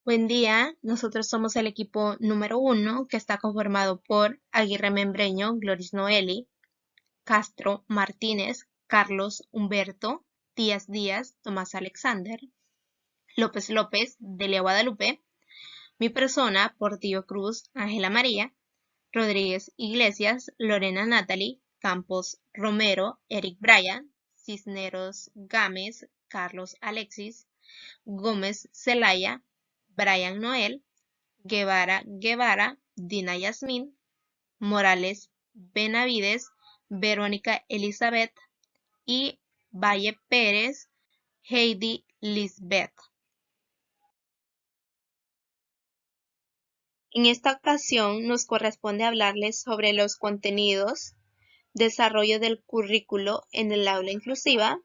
Buen día, nosotros somos el equipo número 1 que está conformado por Aguirre Membreño, Gloris Noeli, Castro, Martínez, Carlos, Humberto, Díaz Díaz, Tomás Alexander, López López, Delia Guadalupe, mi persona, Portillo Cruz, Ángela María, Rodríguez Iglesias, Lorena Natalie, Campos Romero, Eric Bryan, Cisneros Gámez, Carlos Alexis, Gómez Celaya, Brian Noel, Guevara, Dina Yasmín, Morales Benavides, Verónica Elizabeth y Valle Pérez, Heidi Lisbeth. En esta ocasión nos corresponde hablarles sobre los contenidos, desarrollo del currículo en el aula inclusiva,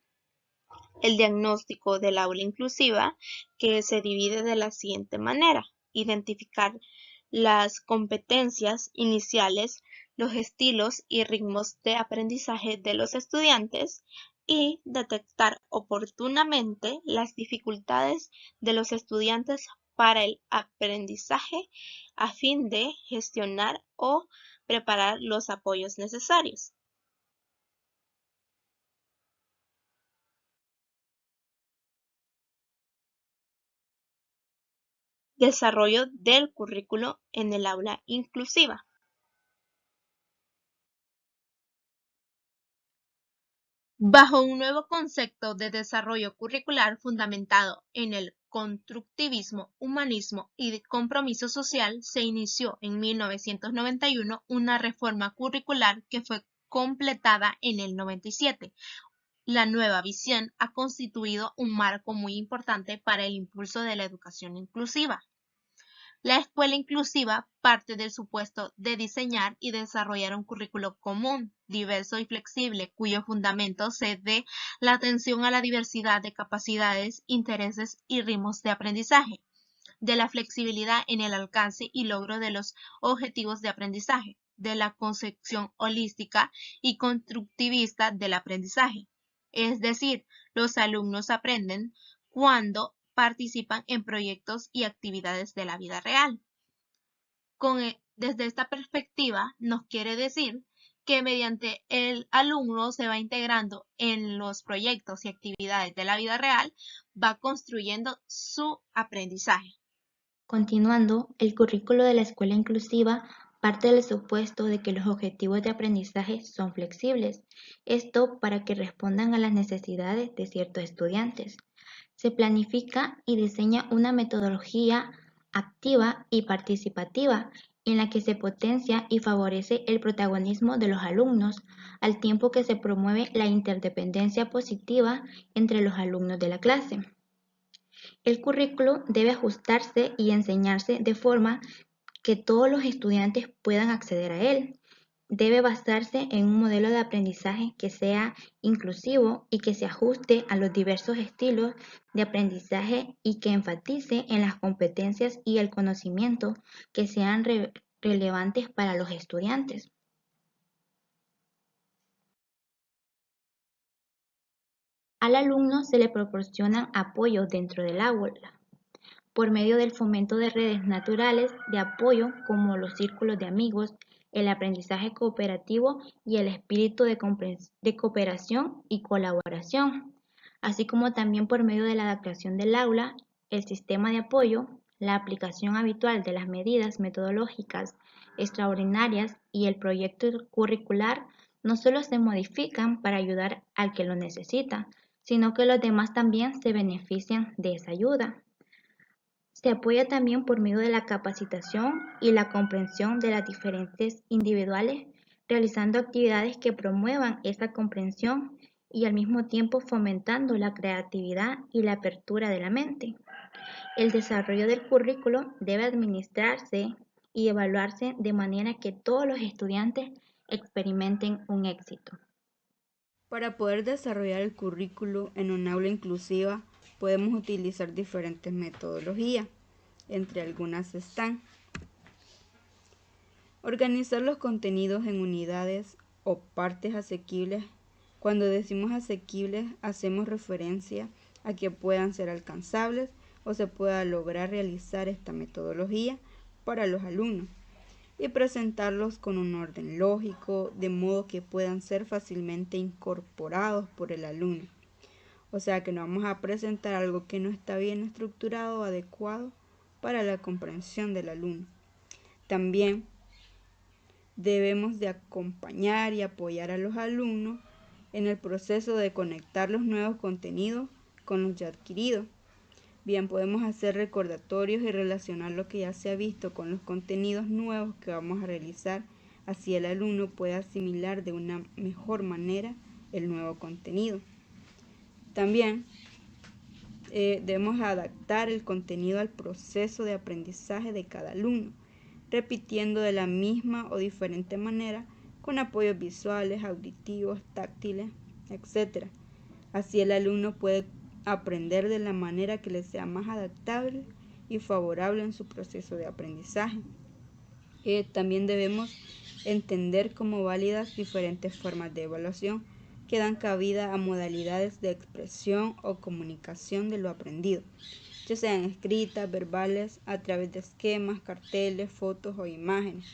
el diagnóstico del aula inclusiva, que se divide de la siguiente manera: identificar las competencias iniciales, los estilos y ritmos de aprendizaje de los estudiantes y detectar oportunamente las dificultades de los estudiantes para el aprendizaje a fin de gestionar o preparar los apoyos necesarios. Desarrollo del currículo en el aula inclusiva. Bajo un nuevo concepto de desarrollo curricular fundamentado en el constructivismo, humanismo y compromiso social, se inició en 1991 una reforma curricular que fue completada en el 97. La nueva visión ha constituido un marco muy importante para el impulso de la educación inclusiva. La escuela inclusiva parte del supuesto de diseñar y desarrollar un currículo común, diverso y flexible, cuyo fundamento se dé la atención a la diversidad de capacidades, intereses y ritmos de aprendizaje, de la flexibilidad en el alcance y logro de los objetivos de aprendizaje, de la concepción holística y constructivista del aprendizaje. Es decir, los alumnos aprenden cuando participan en proyectos y actividades de la vida real. Desde esta perspectiva, nos quiere decir que mediante el alumno se va integrando en los proyectos y actividades de la vida real, va construyendo su aprendizaje. Continuando, el currículo de la escuela inclusiva parte del supuesto de que los objetivos de aprendizaje son flexibles, esto para que respondan a las necesidades de ciertos estudiantes. Se planifica y diseña una metodología activa y participativa en la que se potencia y favorece el protagonismo de los alumnos, al tiempo que se promueve la interdependencia positiva entre los alumnos de la clase. El currículo debe ajustarse y enseñarse de forma que todos los estudiantes puedan acceder a él. Debe basarse en un modelo de aprendizaje que sea inclusivo y que se ajuste a los diversos estilos de aprendizaje y que enfatice en las competencias y el conocimiento que sean relevantes para los estudiantes. Al alumno se le proporcionan apoyos dentro del aula, por medio del fomento de redes naturales de apoyo como los círculos de amigos, el aprendizaje cooperativo y el espíritu de cooperación y colaboración, así como también por medio de la adaptación del aula, el sistema de apoyo, la aplicación habitual de las medidas metodológicas extraordinarias y el proyecto curricular no solo se modifican para ayudar al que lo necesita, sino que los demás también se benefician de esa ayuda. Se apoya también por medio de la capacitación y la comprensión de las diferentes individuales, realizando actividades que promuevan esa comprensión y al mismo tiempo fomentando la creatividad y la apertura de la mente. El desarrollo del currículo debe administrarse y evaluarse de manera que todos los estudiantes experimenten un éxito. Para poder desarrollar el currículo en un aula inclusiva, podemos utilizar diferentes metodologías. Entre algunas están: organizar los contenidos en unidades o partes asequibles. Cuando decimos asequibles, hacemos referencia a que puedan ser alcanzables o se pueda lograr realizar esta metodología para los alumnos y presentarlos con un orden lógico, de modo que puedan ser fácilmente incorporados por el alumno. O sea que no vamos a presentar algo que no está bien estructurado o adecuado para la comprensión del alumno. También debemos de acompañar y apoyar a los alumnos en el proceso de conectar los nuevos contenidos con los ya adquiridos. Bien, podemos hacer recordatorios y relacionar lo que ya se ha visto con los contenidos nuevos que vamos a realizar, así el alumno puede asimilar de una mejor manera el nuevo contenido. También debemos adaptar el contenido al proceso de aprendizaje de cada alumno, repitiendo de la misma o diferente manera con apoyos visuales, auditivos, táctiles, etc. Así el alumno puede aprender de la manera que le sea más adaptable y favorable en su proceso de aprendizaje. También debemos entender como válidas diferentes formas de evaluación que dan cabida a modalidades de expresión o comunicación de lo aprendido, ya sean escritas, verbales, a través de esquemas, carteles, fotos o imágenes.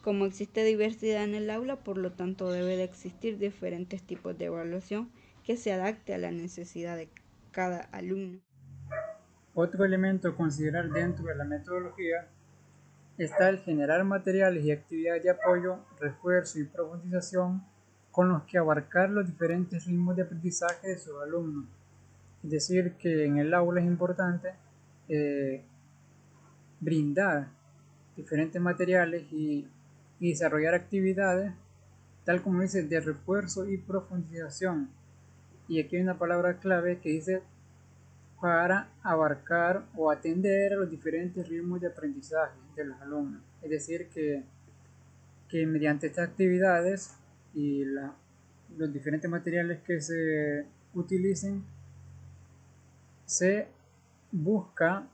Como existe diversidad en el aula, por lo tanto debe de existir diferentes tipos de evaluación que se adapte a la necesidad de cada alumno. Otro elemento a considerar dentro de la metodología está el generar materiales y actividades de apoyo, refuerzo y profundización con los que abarcar los diferentes ritmos de aprendizaje de sus alumnos. Es decir, que en el aula es importante brindar diferentes materiales y desarrollar actividades, tal como dice, de refuerzo y profundización. Y aquí hay una palabra clave que dice para abarcar o atender a los diferentes ritmos de aprendizaje de los alumnos. Es decir, que mediante estas actividades y los diferentes materiales que se utilicen, se busca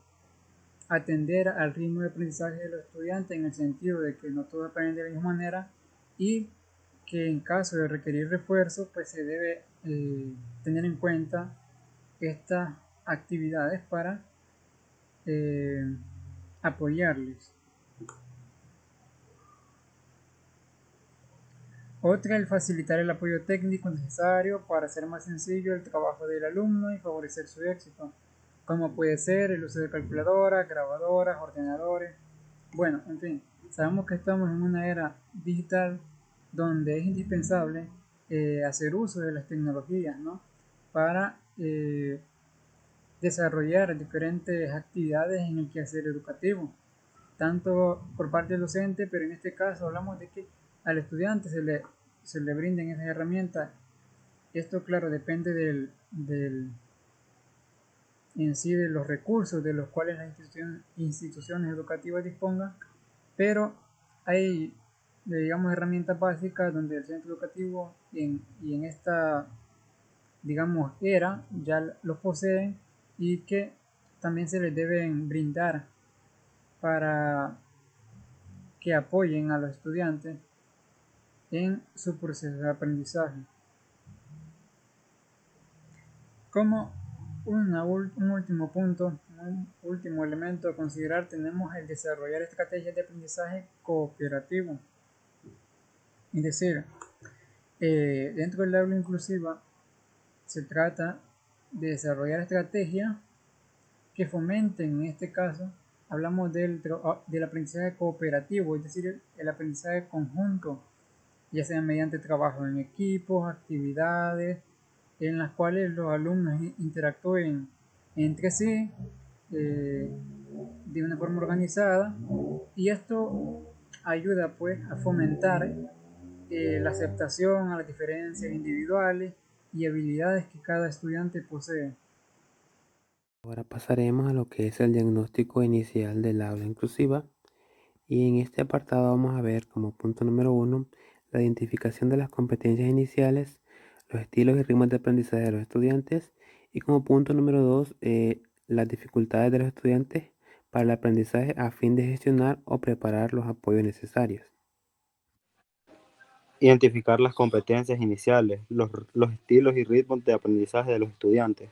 atender al ritmo de aprendizaje de los estudiantes, en el sentido de que no todos aprenden de la misma manera y que en caso de requerir refuerzo, pues se debe tener en cuenta estas actividades para apoyarles. Otra, el facilitar el apoyo técnico necesario para hacer más sencillo el trabajo del alumno y favorecer su éxito, como puede ser el uso de calculadoras, grabadoras, ordenadores. Bueno, en fin, sabemos que estamos en una era digital donde es indispensable hacer uso de las tecnologías, ¿no? Para desarrollar diferentes actividades en el quehacer educativo, tanto por parte del docente, pero en este caso hablamos de que al estudiante se le brinden esas herramientas. Esto, claro, depende en sí de los recursos de los cuales las instituciones educativas dispongan, pero hay, digamos, herramientas básicas donde el centro educativo y en esta, digamos, era ya los poseen y que también se les deben brindar para que apoyen a los estudiantes en su proceso de aprendizaje. Como un último punto, un último elemento a considerar, tenemos el desarrollar estrategias de aprendizaje cooperativo. Es decir, dentro del aula inclusiva se trata de desarrollar estrategias que fomenten, en este caso, hablamos del aprendizaje cooperativo, es decir, el aprendizaje conjunto, ya sea mediante trabajo en equipos, actividades en las cuales los alumnos interactúen entre sí de una forma organizada, y esto ayuda pues a fomentar la aceptación a las diferencias individuales y habilidades que cada estudiante posee. Ahora pasaremos a lo que es el diagnóstico inicial del aula inclusiva, y en este apartado vamos a ver como punto número 1 la identificación de las competencias iniciales, los estilos y ritmos de aprendizaje de los estudiantes, y como punto número 2 las dificultades de los estudiantes para el aprendizaje a fin de gestionar o preparar los apoyos necesarios. Identificar las competencias iniciales, los estilos y ritmos de aprendizaje de los estudiantes.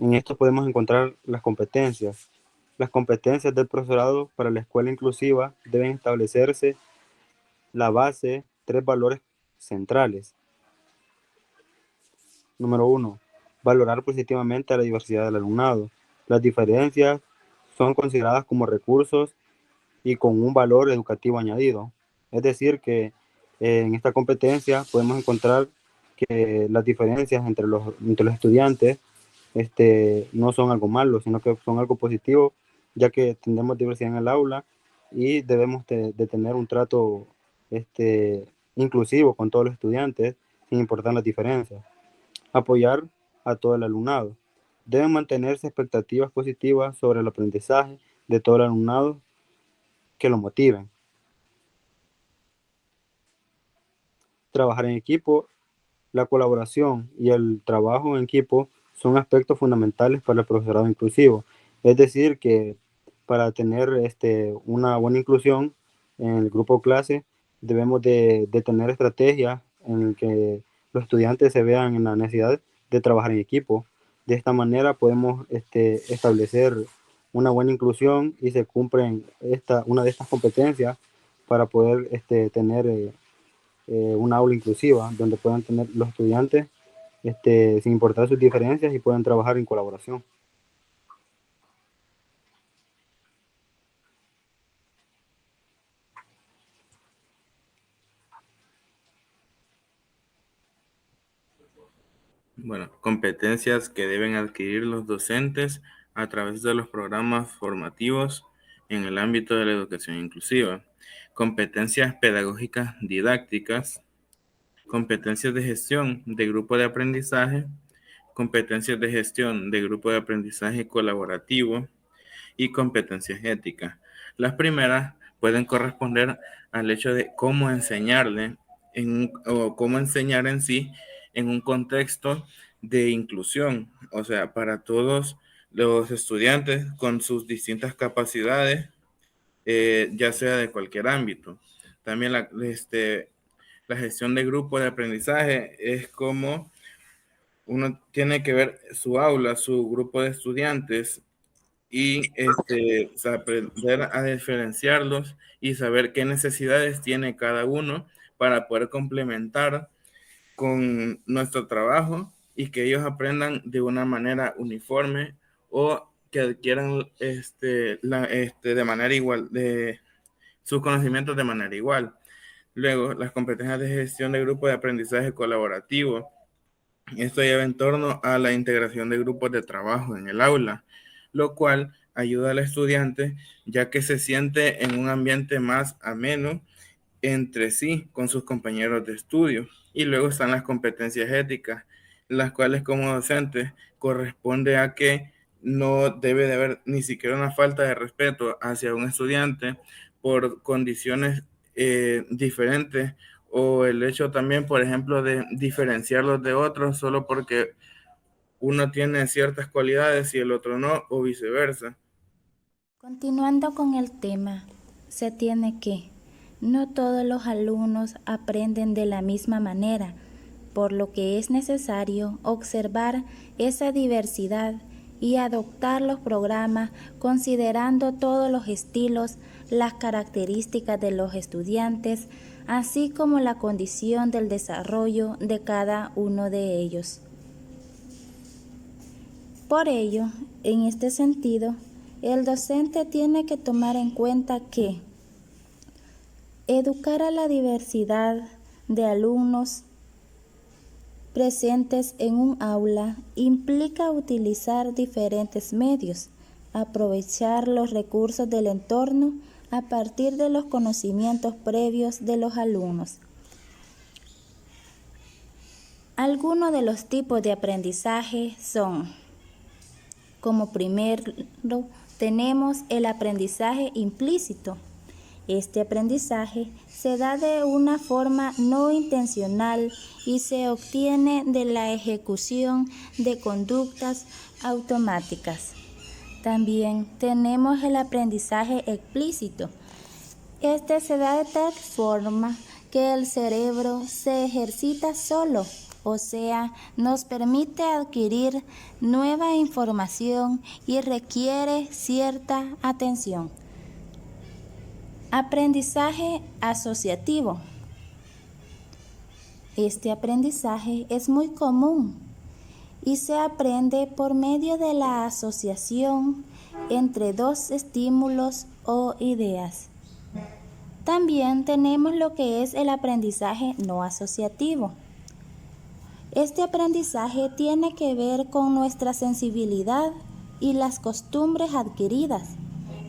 En esto podemos encontrar las competencias. Las competencias del profesorado para la escuela inclusiva deben establecerse la base, 3 valores centrales. Número 1. Valorar positivamente a la diversidad del alumnado. Las diferencias son consideradas como recursos y con un valor educativo añadido. Es decir, que en esta competencia podemos encontrar que las diferencias entre los estudiantes no son algo malo, sino que son algo positivo, ya que tenemos diversidad en el aula y debemos de tener un trato inclusivo con todos los estudiantes, sin importar las diferencias. Apoyar a todo el alumnado. Deben mantenerse expectativas positivas sobre el aprendizaje de todo el alumnado que lo motiven. Trabajar en equipo. La colaboración y el trabajo en equipo son aspectos fundamentales para el profesorado inclusivo. Es decir, que para tener una buena inclusión en el grupo clase, debemos de tener estrategias en que los estudiantes se vean en la necesidad de trabajar en equipo. De esta manera podemos establecer una buena inclusión y se cumplen una de estas competencias para poder tener una aula inclusiva donde puedan tener los estudiantes sin importar sus diferencias y puedan trabajar en colaboración. Bueno, competencias que deben adquirir los docentes a través de los programas formativos en el ámbito de la educación inclusiva. Competencias pedagógicas didácticas, competencias de gestión de grupo de aprendizaje, competencias de gestión de grupo de aprendizaje colaborativo y competencias éticas. Las primeras pueden corresponder al hecho de cómo enseñarle o cómo enseñar en sí en un contexto de inclusión, o sea, para todos los estudiantes con sus distintas capacidades, ya sea de cualquier ámbito. También la gestión de grupo de aprendizaje es como uno tiene que ver su aula, su grupo de estudiantes y aprender a diferenciarlos y saber qué necesidades tiene cada uno para poder complementar con nuestro trabajo y que ellos aprendan de una manera uniforme o que adquieran de manera igual, de sus conocimientos de manera igual. Luego, las competencias de gestión de grupo de aprendizaje colaborativo. Esto lleva en torno a la integración de grupos de trabajo en el aula, lo cual ayuda al estudiante ya que se siente en un ambiente más ameno entre sí con sus compañeros de estudio. Y luego están las competencias éticas, las cuales como docente corresponde a que no debe de haber ni siquiera una falta de respeto hacia un estudiante por condiciones diferentes o el hecho también, por ejemplo, de diferenciarlos de otros solo porque uno tiene ciertas cualidades y el otro no, o viceversa. Continuando con el tema, se tiene que no todos los alumnos aprenden de la misma manera, por lo que es necesario observar esa diversidad y adoptar los programas considerando todos los estilos, las características de los estudiantes, así como la condición del desarrollo de cada uno de ellos. Por ello, en este sentido, el docente tiene que tomar en cuenta que educar a la diversidad de alumnos presentes en un aula implica utilizar diferentes medios, aprovechar los recursos del entorno a partir de los conocimientos previos de los alumnos. Algunos de los tipos de aprendizaje son, como primero, tenemos el aprendizaje implícito. Este aprendizaje se da de una forma no intencional y se obtiene de la ejecución de conductas automáticas. También tenemos el aprendizaje explícito. Este se da de tal forma que el cerebro se ejercita solo o sea, nos permite adquirir nueva información y requiere cierta atención. Aprendizaje asociativo. Este aprendizaje es muy común y se aprende por medio de la asociación entre dos estímulos o ideas. También tenemos lo que es el aprendizaje no asociativo. Este aprendizaje tiene que ver con nuestra sensibilidad y las costumbres adquiridas,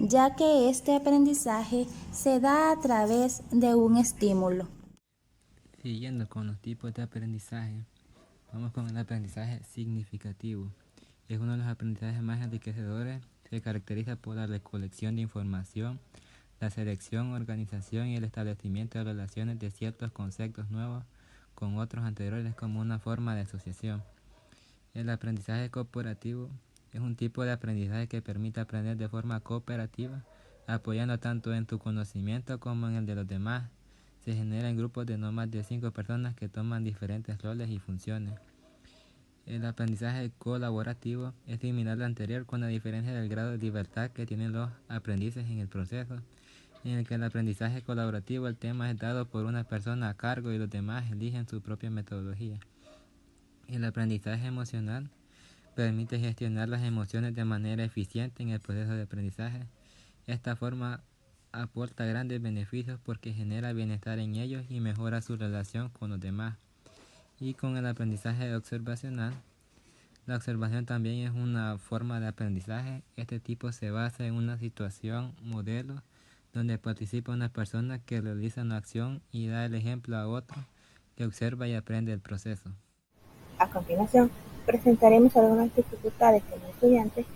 ya que este aprendizaje se da a través de un estímulo. Siguiendo con los tipos de aprendizaje, vamos con el aprendizaje significativo. Es uno de los aprendizajes más enriquecedores. Se caracteriza por la recolección de información, la selección, organización y el establecimiento de relaciones de ciertos conceptos nuevos con otros anteriores como una forma de asociación. El aprendizaje cooperativo es un tipo de aprendizaje que permite aprender de forma cooperativa, apoyando tanto en tu conocimiento como en el de los demás. Se genera en grupos de no más de 5 personas que toman diferentes roles y funciones. El aprendizaje colaborativo es similar al anterior con la diferencia del grado de libertad que tienen los aprendices en el proceso, en el que el aprendizaje colaborativo el tema es dado por una persona a cargo y los demás eligen su propia metodología. El aprendizaje emocional permite gestionar las emociones de manera eficiente en el proceso de aprendizaje. Esta forma aporta grandes beneficios porque genera bienestar en ellos y mejora su relación con los demás. Y con el aprendizaje observacional, la observación también es una forma de aprendizaje. Este tipo se basa en una situación modelo donde participa una persona que realiza una acción y da el ejemplo a otro que observa y aprende el proceso. A continuación, presentaremos algunas dificultades de los estudiantes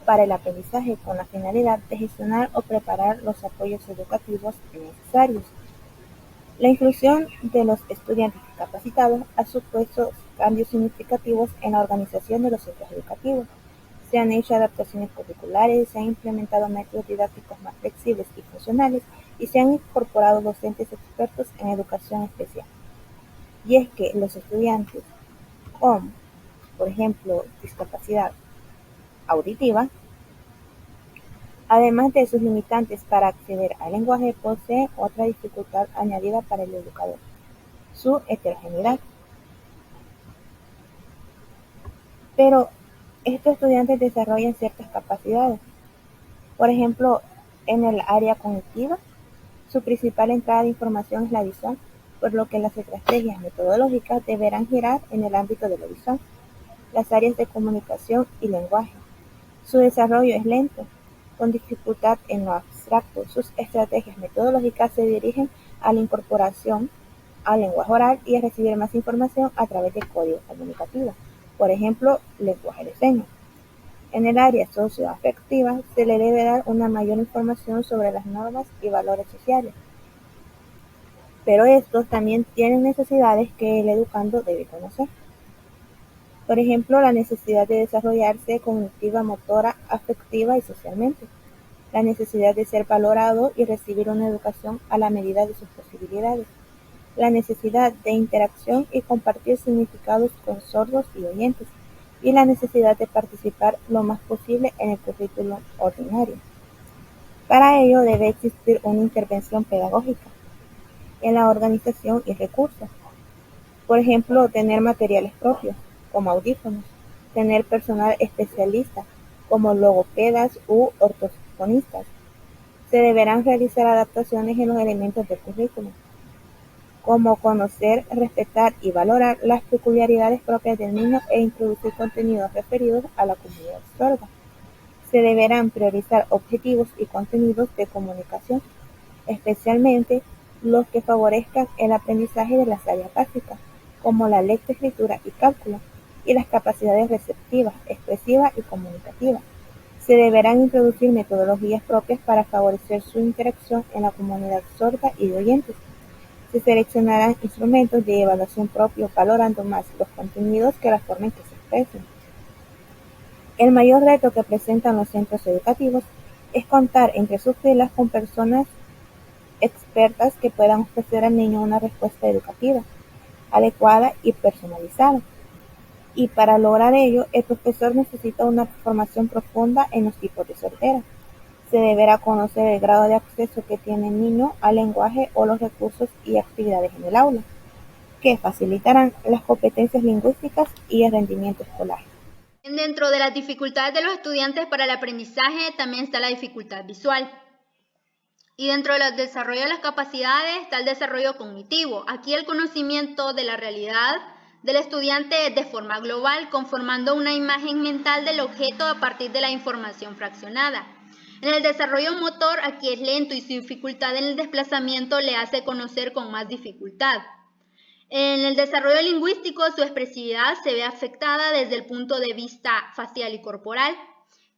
para el aprendizaje con la finalidad de gestionar o preparar los apoyos educativos necesarios. La inclusión de los estudiantes discapacitados ha supuesto cambios significativos en la organización de los centros educativos. Se han hecho adaptaciones curriculares, se han implementado métodos didácticos más flexibles y funcionales y se han incorporado docentes expertos en educación especial. Y es que los estudiantes con, por ejemplo, discapacidad auditiva, además de sus limitantes para acceder al lenguaje, poseen otra dificultad añadida para el educador: su heterogeneidad. Pero estos estudiantes desarrollan ciertas capacidades. Por ejemplo, en el área cognitiva, su principal entrada de información es la visión, por lo que las estrategias metodológicas deberán girar en el ámbito de la visión. Las áreas de comunicación y lenguaje. Su desarrollo es lento, con dificultad en lo abstracto. Sus estrategias metodológicas se dirigen a la incorporación al lenguaje oral y a recibir más información a través de código comunicativo, por ejemplo, lenguaje de señas. En el área socioafectiva se le debe dar una mayor información sobre las normas y valores sociales, pero estos también tienen necesidades que el educando debe conocer. Por ejemplo, la necesidad de desarrollarse cognitiva, motora, afectiva y socialmente. La necesidad de ser valorado y recibir una educación a la medida de sus posibilidades. La necesidad de interacción y compartir significados con sordos y oyentes. Y la necesidad de participar lo más posible en el currículum ordinario. Para ello debe existir una intervención pedagógica en la organización y recursos. Por ejemplo, tener materiales propios, como audífonos, tener personal especialista, como logopedas u ortofonistas. Se deberán realizar adaptaciones en los elementos del currículum, como conocer, respetar y valorar las peculiaridades propias del niño e introducir contenidos referidos a la comunidad sorda. Se deberán priorizar objetivos y contenidos de comunicación, especialmente los que favorezcan el aprendizaje de las áreas básicas, como la lectoescritura y cálculo, y las capacidades receptivas, expresivas y comunicativas. Se deberán introducir metodologías propias para favorecer su interacción en la comunidad sorda y de oyentes. Se seleccionarán instrumentos de evaluación propios, valorando más los contenidos que la forma en que se expresan. El mayor reto que presentan los centros educativos es contar entre sus filas con personas expertas que puedan ofrecer al niño una respuesta educativa adecuada y personalizada. Y para lograr ello, el profesor necesita una formación profunda en los tipos de sordera. Se deberá conocer el grado de acceso que tiene el niño al lenguaje o los recursos y actividades en el aula, que facilitarán las competencias lingüísticas y el rendimiento escolar. Dentro de las dificultades de los estudiantes para el aprendizaje también está la dificultad visual. Y dentro del desarrollo de las capacidades está el desarrollo cognitivo. Aquí el conocimiento de la realidad del estudiante de forma global, conformando una imagen mental del objeto a partir de la información fraccionada. En el desarrollo motor, aquí es lento y su dificultad en el desplazamiento le hace conocer con más dificultad. En el desarrollo lingüístico, su expresividad se ve afectada desde el punto de vista facial y corporal.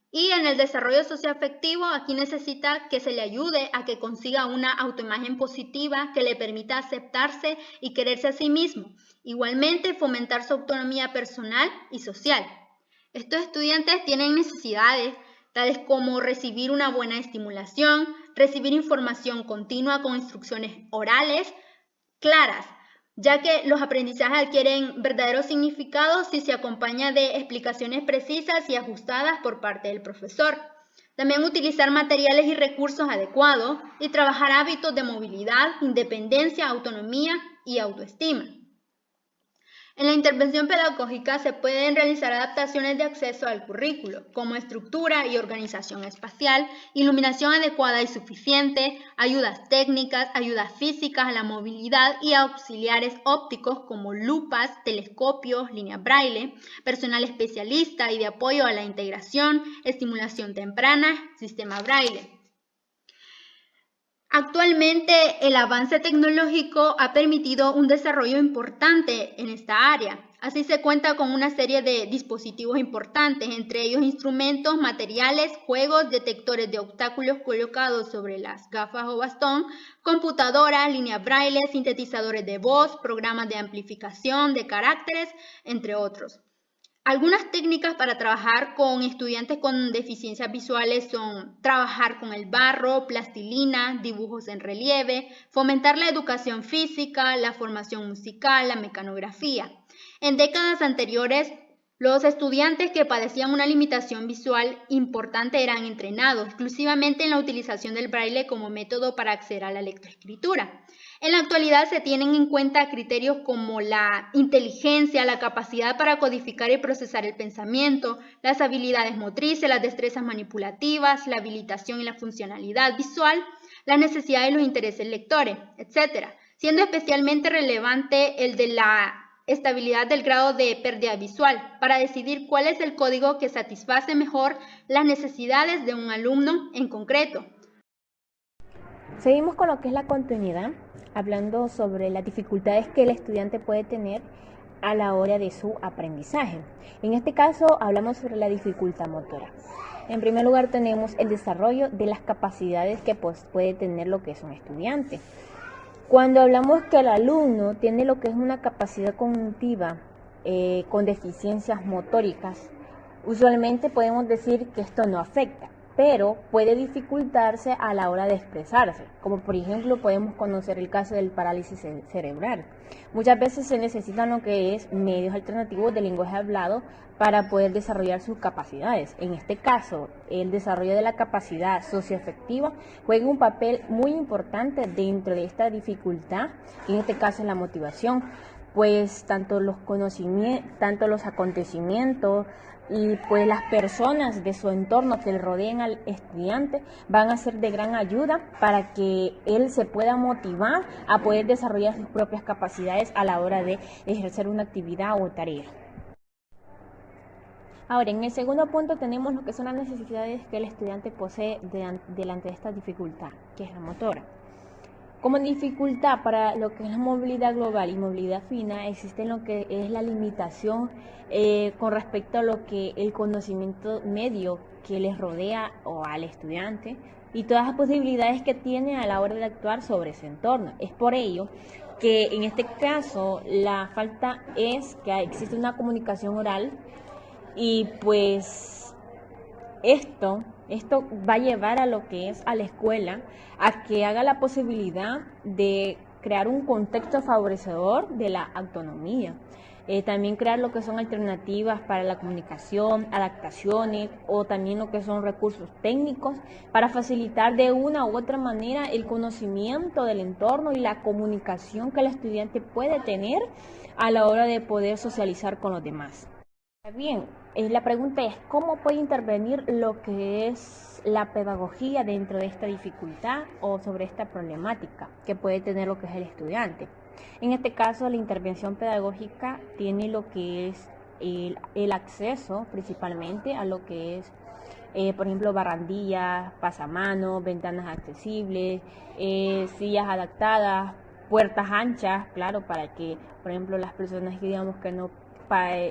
Y en el desarrollo socioafectivo, aquí necesita que se le ayude a que consiga una autoimagen positiva que le permita aceptarse y quererse a sí mismo. Igualmente, fomentar su autonomía personal y social. Estos estudiantes tienen necesidades tales como recibir una buena estimulación, recibir información continua con instrucciones orales claras, ya que los aprendizajes adquieren verdadero significado si se acompaña de explicaciones precisas y ajustadas por parte del profesor. También utilizar materiales y recursos adecuados y trabajar hábitos de movilidad, independencia, autonomía y autoestima. En la intervención pedagógica se pueden realizar adaptaciones de acceso al currículo, como estructura y organización espacial, iluminación adecuada y suficiente, ayudas técnicas, ayudas físicas a la movilidad y auxiliares ópticos como lupas, telescopios, líneas braille, personal especialista y de apoyo a la integración, estimulación temprana, sistema braille. Actualmente, el avance tecnológico ha permitido un desarrollo importante en esta área. Así se cuenta con una serie de dispositivos importantes, entre ellos instrumentos, materiales, juegos, detectores de obstáculos colocados sobre las gafas o bastón, computadoras, líneas braille, sintetizadores de voz, programas de amplificación de caracteres, entre otros. Algunas técnicas para trabajar con estudiantes con deficiencias visuales son trabajar con el barro, plastilina, dibujos en relieve, fomentar la educación física, la formación musical, la mecanografía. En décadas anteriores, los estudiantes que padecían una limitación visual importante eran entrenados exclusivamente en la utilización del braille como método para acceder a la lectoescritura. En la actualidad se tienen en cuenta criterios como la inteligencia, la capacidad para codificar y procesar el pensamiento, las habilidades motrices, las destrezas manipulativas, la habilitación y la funcionalidad visual, las necesidades y los intereses lectores, etc., siendo especialmente relevante el de la estabilidad del grado de pérdida visual para decidir cuál es el código que satisface mejor las necesidades de un alumno en concreto. Seguimos con lo que es la continuidad, hablando sobre las dificultades que el estudiante puede tener a la hora de su aprendizaje. En este caso hablamos sobre la dificultad motora. En primer lugar tenemos el desarrollo de las capacidades que puede tener lo que es un estudiante. Cuando hablamos que el alumno tiene lo que es una capacidad cognitiva con deficiencias motóricas, usualmente podemos decir que esto no afecta, pero puede dificultarse a la hora de expresarse, como por ejemplo podemos conocer el caso del parálisis cerebral. Muchas veces se necesitan lo que es medios alternativos de lenguaje hablado para poder desarrollar sus capacidades. En este caso, el desarrollo de la capacidad socioafectiva juega un papel muy importante dentro de esta dificultad, en este caso es la motivación, pues tanto los conocimientos, tanto los acontecimientos y pues las personas de su entorno que le rodeen al estudiante van a ser de gran ayuda para que él se pueda motivar a poder desarrollar sus propias capacidades a la hora de ejercer una actividad o tarea. Ahora, en el segundo punto tenemos lo que son las necesidades que el estudiante posee delante de esta dificultad, que es la motora. Como dificultad para lo que es la movilidad global y movilidad fina, existe lo que es la limitación con respecto a lo que el conocimiento medio que les rodea o al estudiante y todas las posibilidades que tiene a la hora de actuar sobre ese entorno. Es por ello que en este caso la falta es que existe una comunicación oral y pues esto va a llevar a lo que es a la escuela a que haga la posibilidad de crear un contexto favorecedor de la autonomía. También crear lo que son alternativas para la comunicación, adaptaciones o también lo que son recursos técnicos para facilitar de una u otra manera el conocimiento del entorno y la comunicación que el estudiante puede tener a la hora de poder socializar con los demás. Bien, la pregunta es, ¿cómo puede intervenir lo que es la pedagogía dentro de esta dificultad o sobre esta problemática que puede tener lo que es el estudiante? En este caso, la intervención pedagógica tiene lo que es el acceso principalmente a lo que es, por ejemplo, barandillas, pasamanos, ventanas accesibles, sillas adaptadas, puertas anchas, claro, para que, por ejemplo, las personas que digamos que no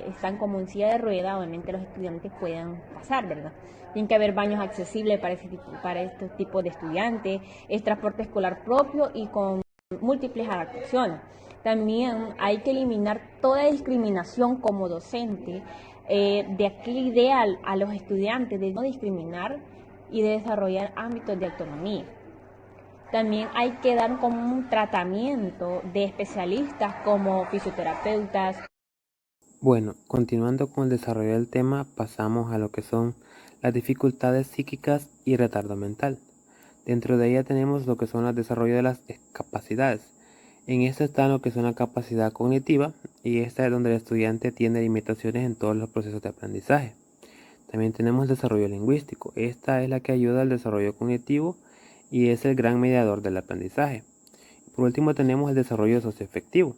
están como en silla de rueda, obviamente los estudiantes puedan pasar, ¿verdad? Tienen que haber baños accesibles para este tipo de estudiantes, es transporte escolar propio y con múltiples adaptaciones. También hay que eliminar toda discriminación como docente, de aquella idea a los estudiantes de no discriminar y de desarrollar ámbitos de autonomía. También hay que dar como un tratamiento de especialistas como fisioterapeutas. Bueno, continuando con el desarrollo del tema, pasamos a lo que son las dificultades psíquicas y retardo mental. Dentro de ella tenemos lo que son el desarrollo de las capacidades. En esta está lo que es una capacidad cognitiva y esta es donde el estudiante tiene limitaciones en todos los procesos de aprendizaje. También tenemos el desarrollo lingüístico. Esta es la que ayuda al desarrollo cognitivo y es el gran mediador del aprendizaje. Por último tenemos el desarrollo socioafectivo.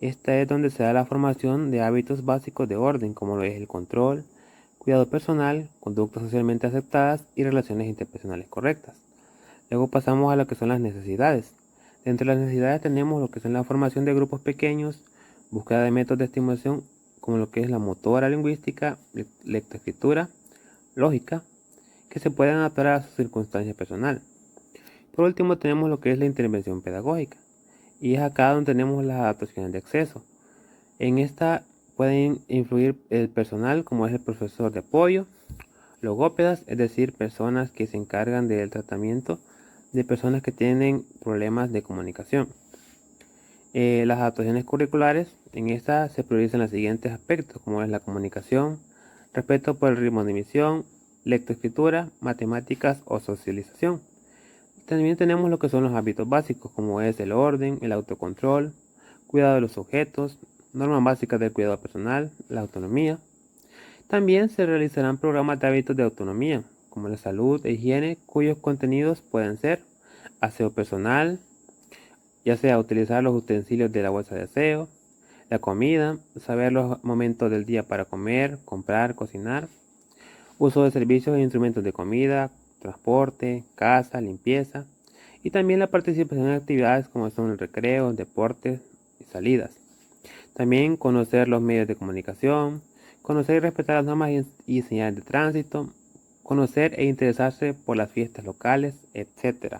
Esta es donde se da la formación de hábitos básicos de orden, como lo es el control, cuidado personal, conductas socialmente aceptadas y relaciones interpersonales correctas. Luego pasamos a lo que son las necesidades. Dentro de las necesidades tenemos lo que son la formación de grupos pequeños, búsqueda de métodos de estimulación como lo que es la motora lingüística, lectoescritura, lógica, que se pueden adaptar a su circunstancia personal. Por último tenemos lo que es la intervención pedagógica, y es acá donde tenemos las adaptaciones de acceso. En esta pueden influir el personal como es el profesor de apoyo, logópedas, es decir, personas que se encargan del tratamiento de personas que tienen problemas de comunicación. Las adaptaciones curriculares, en esta se priorizan los siguientes aspectos, como es la comunicación, respeto por el ritmo de emisión, lectoescritura, matemáticas o socialización. También tenemos lo que son los hábitos básicos, como es el orden, el autocontrol, cuidado de los objetos, normas básicas del cuidado personal, la autonomía. También se realizarán programas de hábitos de autonomía, como la salud e higiene, cuyos contenidos pueden ser aseo personal, ya sea utilizar los utensilios de la bolsa de aseo, la comida, saber los momentos del día para comer, comprar, cocinar, uso de servicios e instrumentos de comida, transporte, casa, limpieza, y también la participación en actividades como son el recreo, deportes y salidas. También conocer los medios de comunicación, conocer y respetar las normas y señales de tránsito, conocer e interesarse por las fiestas locales, etc.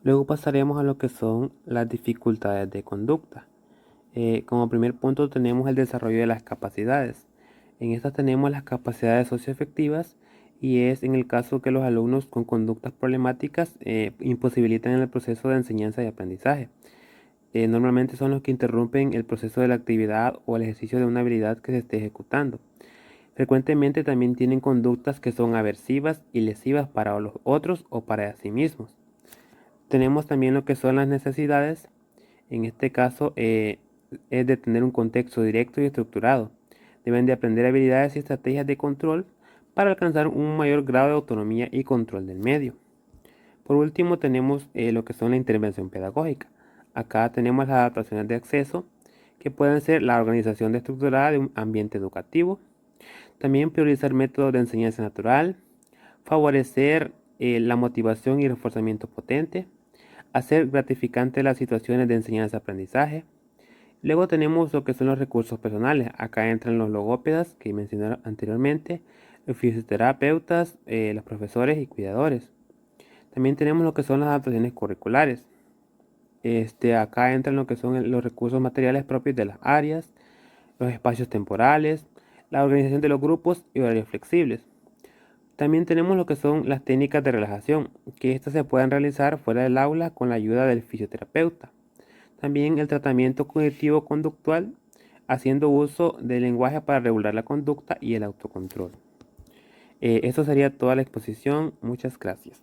Luego pasaremos a lo que son las dificultades de conducta. Como primer punto tenemos el desarrollo de las capacidades. En estas tenemos las capacidades socioafectivas y es en el caso que los alumnos con conductas problemáticas imposibilitan el proceso de enseñanza y aprendizaje. Normalmente son los que interrumpen el proceso de la actividad o el ejercicio de una habilidad que se esté ejecutando. Frecuentemente también tienen conductas que son aversivas y lesivas para los otros o para sí mismos. Tenemos también lo que son las necesidades. En este caso es de tener un contexto directo y estructurado. Deben de aprender habilidades y estrategias de control para alcanzar un mayor grado de autonomía y control del medio. Por último tenemos lo que son la intervención pedagógica. Acá tenemos las adaptaciones de acceso, que pueden ser la organización estructurada de un ambiente educativo, también priorizar métodos de enseñanza natural, favorecer la motivación y reforzamiento potente, hacer gratificante las situaciones de enseñanza-aprendizaje. Luego tenemos lo que son los recursos personales. Acá entran los logópedas que mencioné anteriormente, los fisioterapeutas, los profesores y cuidadores. También tenemos lo que son las adaptaciones curriculares. Acá entran lo que son los recursos materiales propios de las áreas, los espacios temporales, la organización de los grupos y horarios flexibles. También tenemos lo que son las técnicas de relajación, que estas se pueden realizar fuera del aula con la ayuda del fisioterapeuta. También el tratamiento cognitivo-conductual, haciendo uso del lenguaje para regular la conducta y el autocontrol. Eso sería toda la exposición. Muchas gracias.